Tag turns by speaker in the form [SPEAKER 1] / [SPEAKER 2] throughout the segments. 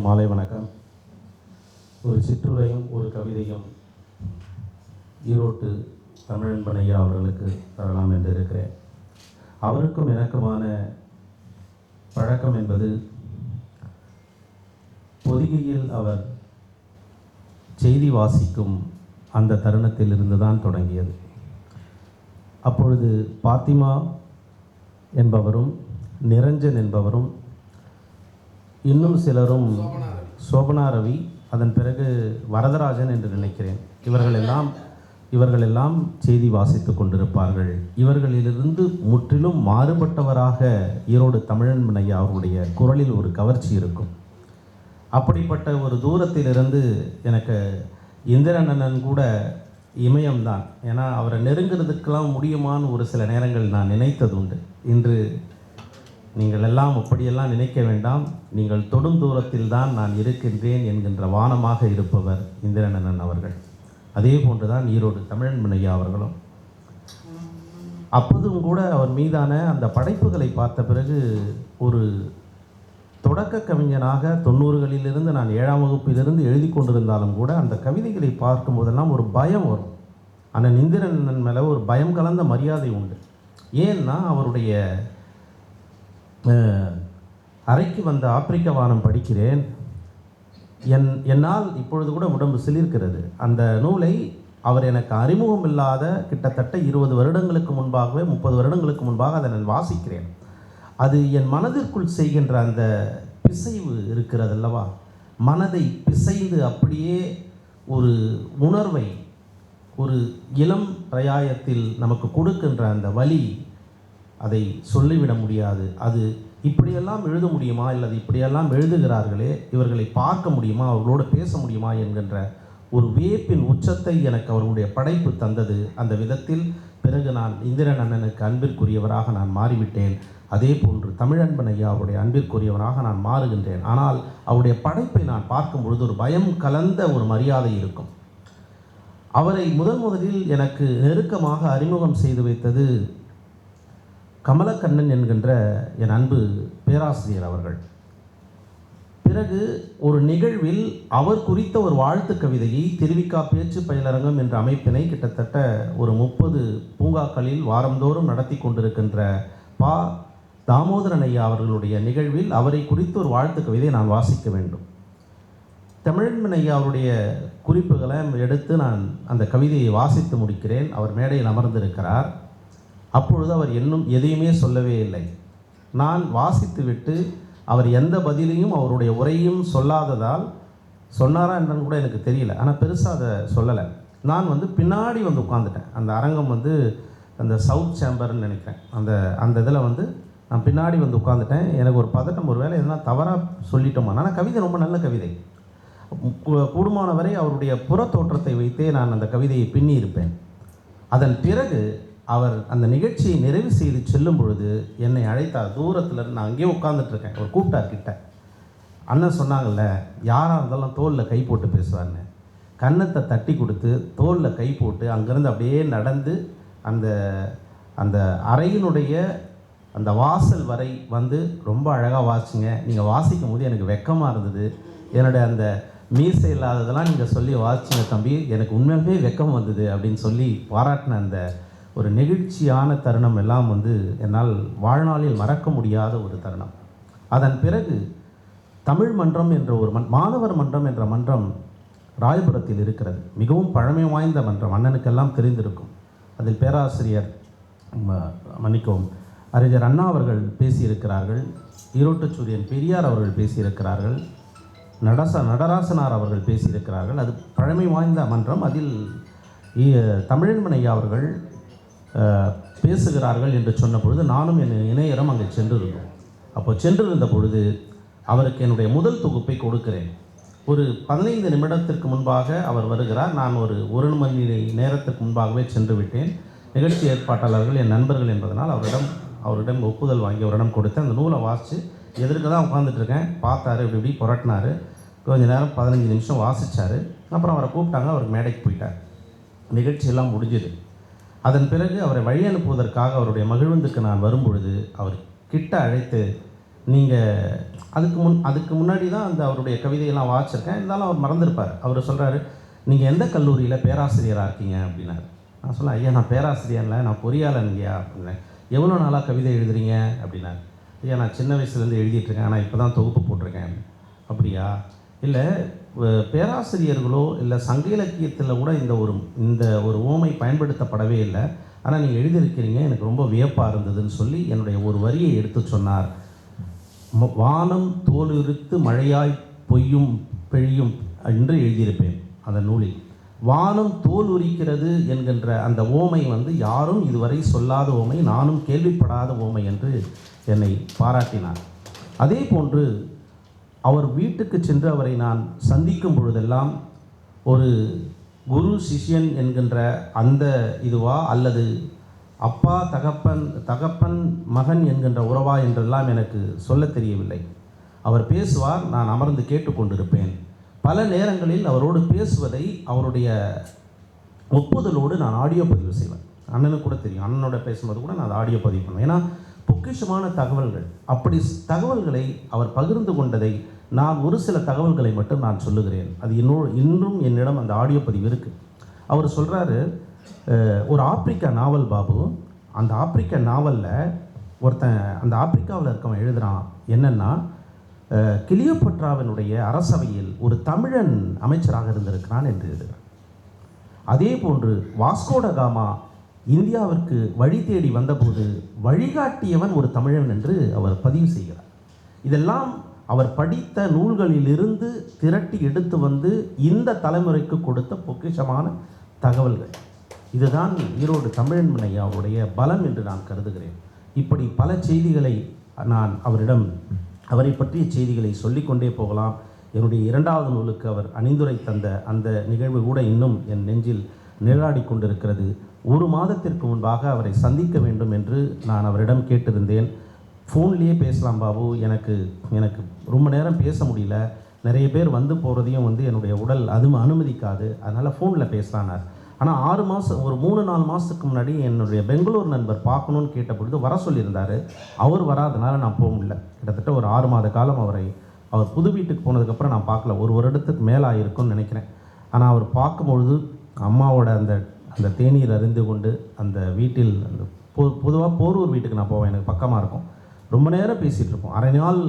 [SPEAKER 1] மாலை வணக்கம். ஒரு சிற்றுரையும் ஒரு கவிதையும் ஈரோட்டு தமிழன்பன் ஐயா அவர்களுக்கு தரலாம் என்று இருக்கிறேன். அவருக்கும் எனக்குமான பழக்கம் என்பது பொதிகையில் அவர் செய்தி வாசிக்கும் அந்த தருணத்தில் இருந்து தான் தொடங்கியது. அப்பொழுது பாத்திமா என்பவரும் நிரஞ்சன் என்பவரும் இன்னும் சிலரும், சோபனா ரவி, அதன் பிறகு வரதராஜன் என்று நினைக்கிறேன், இவர்களெல்லாம் செய்தி வாசித்து கொண்டிருப்பார்கள். இவர்களிலிருந்து முற்றிலும் மாறுபட்டவராக ஈரோடு தமிழன்பன் ஐயா அவருடைய குரலில் ஒரு கவர்ச்சி இருக்கும். அப்படிப்பட்ட ஒரு தூரத்திலிருந்து எனக்கு இந்திரண்ணன் கூட இமயம்தான். ஏன்னா அவரை நெருங்கிறதுக்கெல்லாம் முடியுமான்னு ஒரு சில நேரங்கள் நான் நினைத்தது உண்டு. இன்று நீங்கள் எல்லாம் அப்படியெல்லாம் நினைக்க வேண்டாம், நீங்கள் தொடும் தூரத்தில் தான் நான் இருக்கின்றேன் என்கின்ற வானமாக இருப்பவர் இந்திரண்ணன் அவர்கள். அதே போன்றுதான் ஈரோடு தமிழன்பன் ஐயா அவர்களும். அப்போதும் கூட அவர் மீதான அந்த படைப்புகளை பார்த்த பிறகு ஒரு தொடக்க கவிஞனாக 90களிலிருந்து நான் 7ஆம் வகுப்பிலிருந்து எழுதி கொண்டிருந்தாலும் கூட அந்த கவிதைகளை பார்க்கும்போதெல்லாம் ஒரு பயம் வரும். அண்ணன் இந்திரண்ணன் மேலே ஒரு பயம் கலந்த மரியாதை உண்டு. ஏன்னா அவருடைய அறைக்கு வந்த ஆப்பிரிக்க வானம் படிக்கிறேன். என்னால் இப்பொழுது கூட உடம்பு சிலிர்க்கிறது. அந்த நூலை அவர் எனக்கு அறிமுகம் இல்லாத கிட்டத்தட்ட 20 வருடங்களுக்கு முன்பாகவே 30 வருடங்களுக்கு முன்பாக அதை நான் வாசிக்கிறேன். அது என் மனதிற்குள் செய்கின்ற அந்த பிசைவு இருக்கிறது அல்லவா, மனதை பிசைந்து அப்படியே ஒரு உணர்வை ஒரு இளம் பிரயாயத்தில் நமக்கு கொடுக்கின்ற அந்த வலி, அதை சொல்லிவிட முடியாது. அது இப்படியெல்லாம் எழுத முடியுமா, இல்லை இப்படியெல்லாம் எழுதுகிறார்களே, இவர்களை பார்க்க முடியுமா, அவர்களோடு பேச முடியுமா என்கின்ற ஒரு வியப்பின் உச்சத்தை எனக்கு அவர்களுடைய படைப்பு தந்தது. அந்த விதத்தில் பிறகு நான் இந்திரன் அண்ணனுக்கு அன்பிற்குரியவராக நான் மாறிவிட்டேன். அதே போன்று தமிழன்பன் ஐயா அவருடைய அன்பிற்குரியவராக நான் மாறுகின்றேன். ஆனால் அவருடைய படைப்பை நான் பார்க்கும் பொழுது ஒரு பயம் கலந்த ஒரு மரியாதை இருக்கும். அவரை முதலில் எனக்கு நெருக்கமாக அறிமுகம் செய்து வைத்தது கமலக்கண்ணன் என்கின்ற என் அன்பு பேராசிரியர் அவர்கள். பிறகு ஒரு நிகழ்வில் அவர் குறித்த ஒரு வாழ்த்து கவிதையை திருவிக்கா பேச்சு பயிலரங்கம் என்ற அமைப்பினை கிட்டத்தட்ட ஒரு 30 பூங்காக்களில் வாரந்தோறும் நடத்தி கொண்டிருக்கின்ற பா தாமோதரன் ஐயா அவர்களுடைய நிகழ்வில் அவரை குறித்து ஒரு வாழ்த்து கவிதையை நான் வாசிக்க வேண்டும். தமிழன்பன் ஐயா அவருடைய குறிப்புகளை எடுத்து நான் அந்த கவிதையை வாசித்து முடிக்கிறேன். அவர் மேடையில் அமர்ந்திருக்கிறார். அப்பொழுது அவர் இன்னும் எதையுமே சொல்லவே இல்லை. நான் வாசித்துவிட்டு அவர் எந்த பதிலையும் அவருடைய உரையும் சொல்லாததால், சொன்னாரா என்னன்னு கூட எனக்கு தெரியல, ஆனால் பெருசாக அதை சொல்லலை. நான் பின்னாடி உட்காந்துட்டேன். அந்த அரங்கம் அந்த சவுத் சேம்பர்னு நினைக்கிறேன், அந்த இதில் நான் பின்னாடி உட்காந்துட்டேன். எனக்கு ஒரு பதட்டம், ஒரு வேளை எதுனா தவறாக சொல்லிட்டோமா. ஆனால் கவிதை ரொம்ப நல்ல கவிதை. கூடுமான வரை அவருடைய புற தோற்றத்தை வைத்தே நான் அந்த கவிதையை பின்னி இருப்பேன். அதன் பிறகு அவர் அந்த நிகழ்ச்சியை நிறைவு செய்து செல்லும் பொழுது என்னை அழைத்தார். தூரத்தில் நான் அங்கேயே உட்காந்துட்ருக்கேன். அவர் கூப்பிட்டார் கிட்ட. அண்ணன் சொன்னாங்கல்ல, யாராக இருந்தாலும் தோளில் கை போட்டு பேசுவார்னு. கன்னத்தை தட்டி கொடுத்து தோளில் கை போட்டு அங்கேருந்து அப்படியே நடந்து அந்த அந்த அறையினுடைய அந்த வாசல் வரை ரொம்ப அழகாக வாசிங்க. நீங்கள் வாசிக்கும் போது எனக்கு வெக்கமாக இருந்தது. என்னுடைய அந்த மீசை இல்லாததெல்லாம் நீங்கள் சொல்லி வாசிச்சிங்க தம்பி, எனக்கு உண்மையாகவே வெக்கம் வந்தது அப்படின்னு சொல்லி பாராட்டின அந்த ஒரு நெகிழ்ச்சியான தருணம் எல்லாம் என்னால் வாழ்நாளில் மறக்க முடியாத ஒரு தருணம். அதன் பிறகு தமிழ் மன்றம் என்ற ஒரு மாணவர் மன்றம் என்ற மன்றம் ராயபுரத்தில் இருக்கிறது. மிகவும் பழமை வாய்ந்த மன்றம், அண்ணனுக்கெல்லாம் தெரிந்திருக்கும். அதில் பேராசிரியர் மன்னிக்கவும் அறிஞர் அண்ணா அவர்கள் பேசியிருக்கிறார்கள், ஈரோட்டு சூரியன் பெரியார் அவர்கள் பேசியிருக்கிறார்கள், நடராசனார் அவர்கள் பேசியிருக்கிறார்கள். அது பழமை வாய்ந்த மன்றம். அதில் தமிழன்பன் ஐயா அவர்கள் பேசுகிறார்கள் என்று சொன்ன பொழுது நானும் என் இணையரம் அங்கே சென்றிருந்தோம். அப்போ சென்றிருந்த பொழுது அவருக்கு என்னுடைய முதல் தொகுப்பை கொடுக்கிறேன். ஒரு 15 நிமிடத்திற்கு முன்பாக அவர் வருகிறார். நான் ஒரு 1 மணி நேரத்திற்கு முன்பாகவே சென்று விட்டேன். நிகழ்ச்சி ஏற்பாட்டாளர்கள் என் நண்பர்கள் என்பதனால் அவரிடம் ஒப்புதல் வாங்கி அவரிடம் கொடுத்து அந்த நூலை வாசித்து எதிர்க்க தான் உட்காந்துட்ருக்கேன். பார்த்தாரு, இப்படி புரட்டினார். கொஞ்சம் நேரம் 15 நிமிஷம் வாசித்தார். அப்புறம் அவரை கூப்பிட்டாங்க. அவருக்கு மேடைக்கு போயிட்டார். நிகழ்ச்சியெல்லாம் முடிஞ்சுது. அதன் பிறகு அவரை வழி அனுப்புவதற்காக அவருடைய மகிழ்வுந்துக்கு நான் வரும்பொழுது அவர் கிட்ட அழைத்து, நீங்கள் அதுக்கு முன்னாடி தான் அந்த அவருடைய கவிதையெல்லாம் வாசிச்சிருக்கேன். இருந்தாலும் அவர் மறந்துருப்பார். அவர் சொல்கிறாரு, நீங்கள் எந்த கல்லூரியில் பேராசிரியராக இருக்கீங்க அப்படின்னாரு. நான் சொன்னேன், ஐயா நான் பேராசிரியர் இல்லை, நான் பொறியாளன் இல்லையா அப்படின்னேன். எவ்வளோ நாளாக கவிதை எழுதுறீங்க அப்படின்னாரு. ஐயா நான் சின்ன வயசுலேருந்து எழுதிட்டுருக்கேன், ஆனால் இப்போ தான் தொகுப்பு போட்டிருக்கேன். அப்படியா? இல்லை பேராசிரியர்களோ இல்லை சங்க இலக்கியத்தில் கூட இந்த ஒரு உவமை பயன்படுத்தப்படவே இல்லை, ஆனால் நீங்கள் எழுதியிருக்கிறீங்க, எனக்கு ரொம்ப வியப்பாக இருந்ததுன்னு சொல்லி என்னுடைய ஒரு வரியை எடுத்து சொன்னார். வானம் தோலுரித்து மழையாய் பொய்யும் பெய்யும் என்று எழுதியிருப்பேன் அந்த நூலில். வானம் தோல் உரிக்கிறது என்கின்ற அந்த ஓமை யாரும் இதுவரை சொல்லாத ஓமை, நானும் கேள்விப்படாத ஓமை என்று என்னை பாராட்டினார். அதே போன்று அவர் வீட்டுக்கு சென்று அவரை நான் சந்திக்கும் பொழுதெல்லாம் ஒரு குரு சிஷ்யன் என்கின்ற அந்த இதுவா அல்லது அப்பா தகப்பன் மகன் என்கின்ற உறவா என்றெல்லாம் எனக்கு சொல்ல தெரியவில்லை. அவர் பேசுவார், நான் அமர்ந்து கேட்டுக்கொண்டிருப்பேன். பல நேரங்களில் அவரோடு பேசுவதை அவருடைய ஒப்புதலோடு நான் ஆடியோ பதிவு செய்வேன். அண்ணனுக்கு கூட தெரியும், அண்ணனோட பேசும்போது கூட நான் அதை ஆடியோ பதிவு பண்ணுவேன். ஏன்னா பொக்கிஷமான தகவல்கள், அப்படி தகவல்களை அவர் பகிர்ந்து கொண்டதை நான் ஒரு சில தகவல்களை மட்டும் நான் சொல்லுகிறேன். அது இன்னும் என்னிடம் அந்த ஆடியோ பதிவு இருக்குது. அவர் சொல்கிறாரு, ஒரு ஆப்பிரிக்கா நாவல் பாபு, அந்த ஆப்பிரிக்கா நாவலில் ஒருத்தன் அந்த ஆப்பிரிக்காவில் இருக்கவன் எழுதுகிறான் என்னென்னா, கிளியோபட்ராவினுடைய அரசவையில் ஒரு தமிழன் அமைச்சராக இருந்திருக்கிறான் என்று எழுதுகிறான். அதே போன்று வாஸ்கோட காமா இந்தியாவிற்கு வழி தேடி வந்தபோது வழிகாட்டியவன் ஒரு தமிழன் என்று அவர் பதிவு செய்கிறார். இதெல்லாம் அவர் படித்த நூல்களிலிருந்து திரட்டி எடுத்து வந்து இந்த தலைமுறைக்கு கொடுத்த பொக்கிஷமான தகவல்கள். இதுதான் ஈரோடு தமிழன்பன் ஐயாவுடைய பலம் என்று நான் கருதுகிறேன். இப்படி பல செய்திகளை நான் அவரை பற்றிய செய்திகளை சொல்லிக்கொண்டே போகலாம். என்னுடைய 2வது நூலுக்கு அவர் அணிந்துரை தந்த அந்த நிகழ்வு கூட இன்னும் என் நெஞ்சில் நிழலாடி கொண்டிருக்கிறது. 1 மாதத்திற்கு முன்பாக அவரை சந்திக்க வேண்டும் என்று நான் அவரிடம் கேட்டிருந்தேன். ஃபோன்லேயே பேசலாம் பாபு, எனக்கு ரொம்ப நேரம் பேச முடியல, நிறைய பேர் வந்து போகிறதையும் என்னுடைய உடல் அதுவும் அனுமதிக்காது, அதனால் ஃபோனில் பேசலானார். ஆனால் 6 மாதம் ஒரு 3-4 மாதத்துக்கு முன்னாடி என்னுடைய பெங்களூர் நண்பர் பார்க்கணுன்னு கேட்டபொழுது வர சொல்லியிருந்தார். அவர் வராதனால நான் போக முடியல. கிட்டத்தட்ட ஒரு 6 மாத காலம் அவர் புது வீட்டுக்கு போனதுக்கப்புறம் நான் பார்க்கல. 1 வருடத்துக்கு மேலே ஆகிருக்கும்னு நினைக்கிறேன். ஆனால் அவர் பார்க்கும்பொழுது அம்மாவோட அந்த தேநீர் அறிந்து கொண்டு அந்த வீட்டில் பொதுவாக போரூர் வீட்டுக்கு நான் போவேன், எனக்கு பக்கமாக இருக்கும். ரொம்ப நேரம் பேசிகிட்டு இருப்போம். அரை நாள்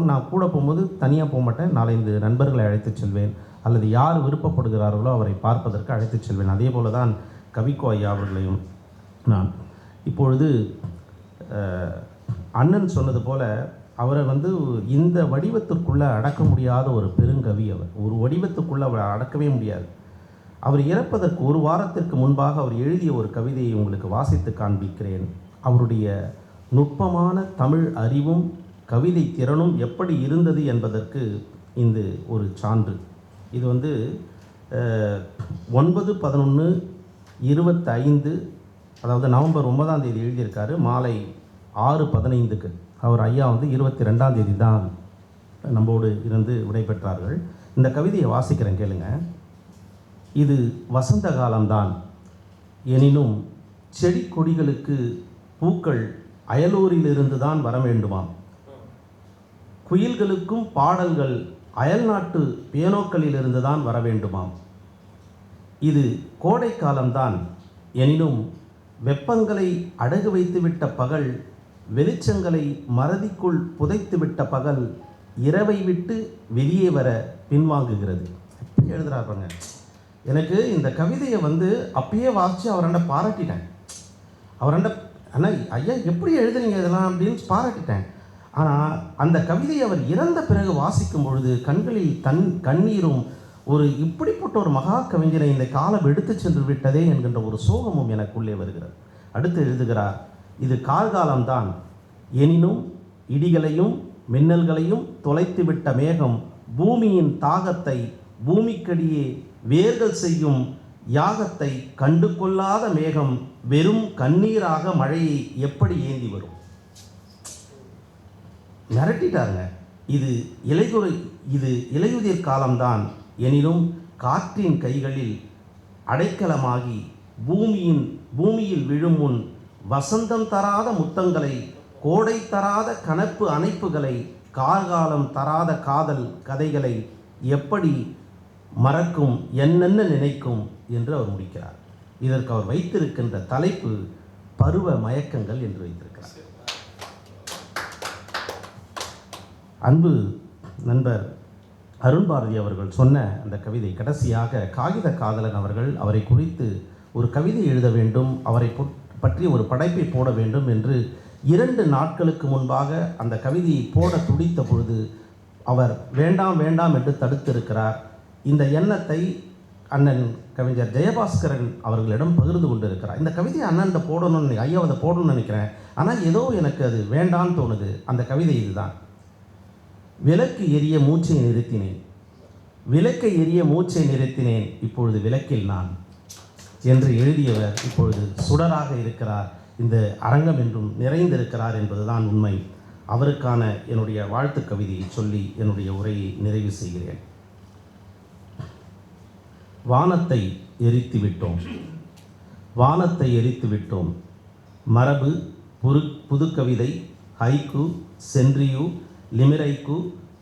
[SPEAKER 1] நான் கூட போகும்போது தனியாக போக மாட்டேன், 4-5 நண்பர்களை அழைத்து செல்வேன், அல்லது யார் விருப்பப்படுகிறார்களோ அவரை பார்ப்பதற்கு அழைத்து செல்வேன். அதே போல தான் கவிக்கோ ஐயா அவர்களையும் நான். இப்பொழுது அண்ணன் சொன்னது போல் அவரை இந்த வடிவத்திற்குள்ளே அடக்க முடியாத ஒரு பெருங்கவி. அவர் ஒரு வடிவத்துக்குள்ளே அவரை அடக்கவே முடியாது. அவர் இறப்பதற்கு 1 வாரத்திற்கு முன்பாக அவர் எழுதிய ஒரு கவிதையை உங்களுக்கு வாசித்து காண்பிக்கிறேன். அவருடைய நுட்பமான தமிழ் அறிவும் கவிதை திறனும் எப்படி இருந்தது என்பதற்கு இந்த ஒரு சான்று. இது 9/11/25, அதாவது நவம்பர் 9ஆம் தேதி எழுதியிருக்காரு. மாலை 6:15க்கு அவர் ஐயா 22ஆம் தேதி தான் நம்மோடு இருந்து விடைபெற்றார்கள். இந்த கவிதையை வாசிக்கிறேன், கேளுங்க. இது வசந்த காலம்தான், எனினும் செடி கொடிகளுக்கு பூக்கள் அயலூரிலிருந்து தான் வர வேண்டுமாம். குயில்களுக்கும் பாடல்கள் அயல்நாட்டு பியானோக்களிலிருந்து தான் வர வேண்டுமாம். இது கோடை காலம்தான், எனினும் வெப்பங்களை அடகு வைத்துவிட்ட பகல், வெளிச்சங்களை மறதிக்குள் புதைத்துவிட்ட பகல் இரவை விட்டு வெளியே வர பின்வாங்குகிறது. எப்படி எழுதுறாருங்க. எனக்கு இந்த கவிதையை அப்பயே வாசித்து அவரண்ட பாராட்டிட்டேன். அண்ணா ஐயா எப்படி எழுதுறீங்க இதெல்லாம் அப்படின்னு பாராட்டிட்டேன். ஆனால் அந்த கவிதையை அவர் இறந்த பிறகு வாசிக்கும் பொழுது கண்களில் கண்ணீரும் இப்படிப்பட்ட ஒரு மகா கவிஞரை இந்த காலம் எடுத்து சென்று விட்டதே என்கின்ற ஒரு சோகமும் எனக்குள்ளே வருகிறது. அடுத்து எழுதுகிறார், இது கால்காலம்தான், எனினும் இடிகளையும் மின்னல்களையும் தொலைத்துவிட்ட மேகம் பூமியின் தாகத்தை, பூமிக்கடியே வேர்கள் செய்யும் யாகத்தை கண்டு கொள்ளாத மேகம் வெறும் கண்ணீராக மழையை எப்படி ஏந்தி வரும். மிரட்டிட்டாருங்க. இது இலையுதிர் காலம்தான், எனினும் காற்றின் கைகளில் அடைக்கலமாகி பூமியில் விழும் முன் வசந்தம் தராத முத்தங்களை கோடை தராத கனப்பு அணைப்புகளை, கார்காலம் தராத காதல் கதைகளை எப்படி மறக்கும், என்னென்ன நினைக்கும் என்று அவர் முடிக்கிறார். இதற்கு அவர் வைத்திருக்கின்ற தலைப்பு பருவ மயக்கங்கள் என்று வைத்திருக்கிறார். அன்பு நண்பர் அருண்பாரதி அவர்கள் சொன்ன அந்த கவிதை, கடைசியாக காகித காதலன் அவர்கள் அவரை குறித்து ஒரு கவிதை எழுத வேண்டும், அவரை பற்றி ஒரு படைப்பை போட வேண்டும் என்று 2 நாட்களுக்கு முன்பாக அந்த கவிதையை போட துடித்த பொழுது அவர் வேண்டாம் வேண்டாம் என்று தடுத்திருக்கிறார். இந்த எண்ணத்தை அண்ணன் கவிஞர் ஜெயபாஸ்கரன் அவர்களிடம் பகிர்ந்து கொண்டிருக்கிறார். இந்த கவிதையை அண்ணன் போடணும்னு, ஐயா அதை போடணும்னு நினைக்கிறேன், ஆனால் ஏதோ எனக்கு அது வேண்டான்னு தோணுது. அந்த கவிதை இதுதான். விளக்கு எரிய மூச்சை நிறுத்தினேன், விளக்கை எரிய மூச்சை நிறுத்தினேன், இப்பொழுது விளக்கில் நான் என்று எழுதியவர் இப்பொழுது சுடராக இருக்கிறார், இந்த அரங்கம் என்றும் நிறைந்திருக்கிறார் என்பதுதான் உண்மை. அவருக்கான என்னுடைய வாழ்த்து கவிதையை சொல்லி என்னுடைய உரையை நிறைவு செய்கிறேன். வானத்தை எரித்து விட்டோம், வானத்தை எரித்து விட்டோம். மரபு, புதுக்கவிதை, ஹைக்கு, சென்றியு, லிமிரைக்கு,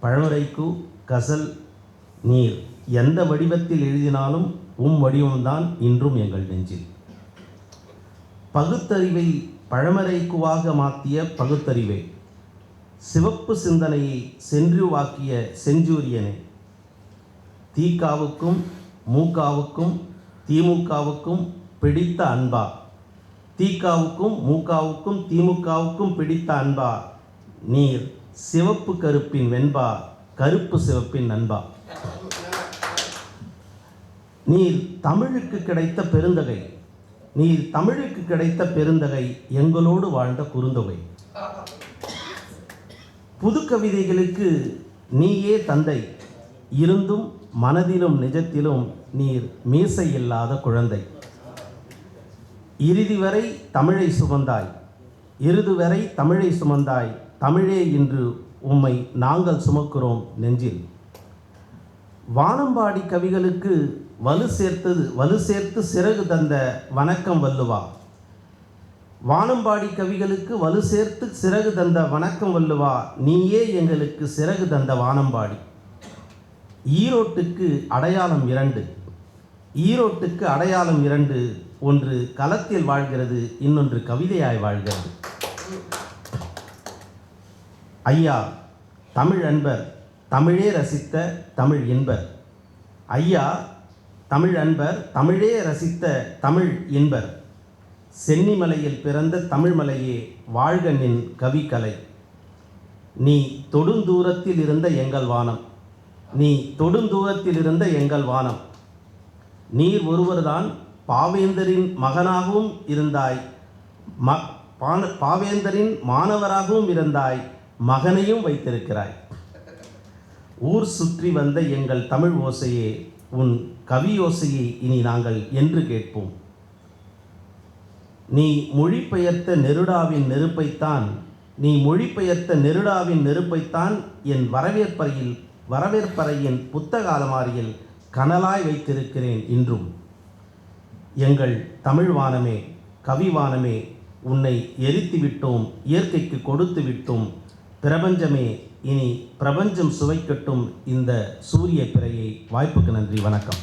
[SPEAKER 1] பழமரைக்கு, கசல், நீர் எந்த வடிவத்தில் எழுதினாலும் வடிவம்தான் இன்றும் எங்கள் நெஞ்சில். பகுத்தறிவை பழமரைக்குவாக மாற்றிய பகுத்தறிவை, சிவப்பு சிந்தனையை சென்றியுவாக்கிய செஞ்சூரியனை, தீகாவுக்கும் மூகாவுக்கும் திமுகவுக்கும் பிடித்த அன்பா, தீகாவுக்கும் மூகாவுக்கும் திமுகவுக்கும் பிடித்த அன்பா, நீர் சிவப்பு கருப்பின் வெண்பா, கருப்பு சிவப்பின் நண்பா. நீர் தமிழுக்கு கிடைத்த பெருந்தகை, நீர் தமிழுக்கு கிடைத்த பெருந்தகை, எங்களோடு வாழ்ந்த குறுந்தொகை. புது கவிதைகளுக்கு நீயே தந்தை, இருந்தும் மனதிலும் நிஜத்திலும் நீர் மீசை இல்லாத குழந்தை. இறுதி வரை தமிழை சுமந்தாய், இறுதி வரை தமிழை சுமந்தாய், தமிழே இன்று உம்மை நாங்கள் சுமக்கிறோம் நெஞ்சில். வானம்பாடி கவிகளுக்கு வலு சேர்த்து சிறகு தந்த வணக்கம் வள்ளுவா, வானம்பாடி கவிகளுக்கு வலு சேர்த்து சிறகு தந்த வணக்கம் வள்ளுவா, நீயே எங்களுக்கு சிறகு தந்த வானம்பாடி. ஈரோட்டுக்கு அடையாளம் 2, ஈரோட்டுக்கு அடையாளம் 2, ஒன்று களத்தில் வாழ்கிறது, இன்னொன்று கவிதையாய் வாழ்கிறது. ஐயா தமிழ் அன்பர், தமிழே ரசித்த தமிழ் இன்பர். ஐயா தமிழ் அன்பர், தமிழே ரசித்த தமிழ் இன்பர். சென்னிமலையில் பிறந்த தமிழ்மலையே வாழ்க நின் கவிக்கலை. நீ தொடுந்தூரத்தில் இருந்த எங்கள் வானம், நீ தொடுந்தூரத்தில் இருந்த எங்கள் வானம். நீர் ஒருவர்தான் பாவேந்தரின் மகனாகவும் இருந்தாய், பாவேந்தரின் மாணவராகவும் இருந்தாய், மகனையும் வைத்திருக்கிறாய். ஊர் சுற்றி வந்த எங்கள் தமிழ் ஓசையே, உன் கவி ஓசையை இனி நாங்கள் என்று கேட்போம். நீ மொழிபெயர்த்த நெருடாவின் நெருப்பைத்தான், நீ மொழிபெயர்த்த நெருடாவின் நெருப்பைத்தான் என் வரவேற்பறையின் புத்தக அலமாரியில் கனலாய் வைத்திருக்கிறேன் இன்றும். எங்கள் தமிழ் வானமே, கவிவானமே, உன்னை எரித்து விட்டோம், இயற்கைக்கு கொடுத்து விட்டோம். பிரபஞ்சமே, இனி பிரபஞ்சம் சுவைக்கட்டும் இந்த சூரிய பிறையை. வாய்ப்புக்கு நன்றி, வணக்கம்.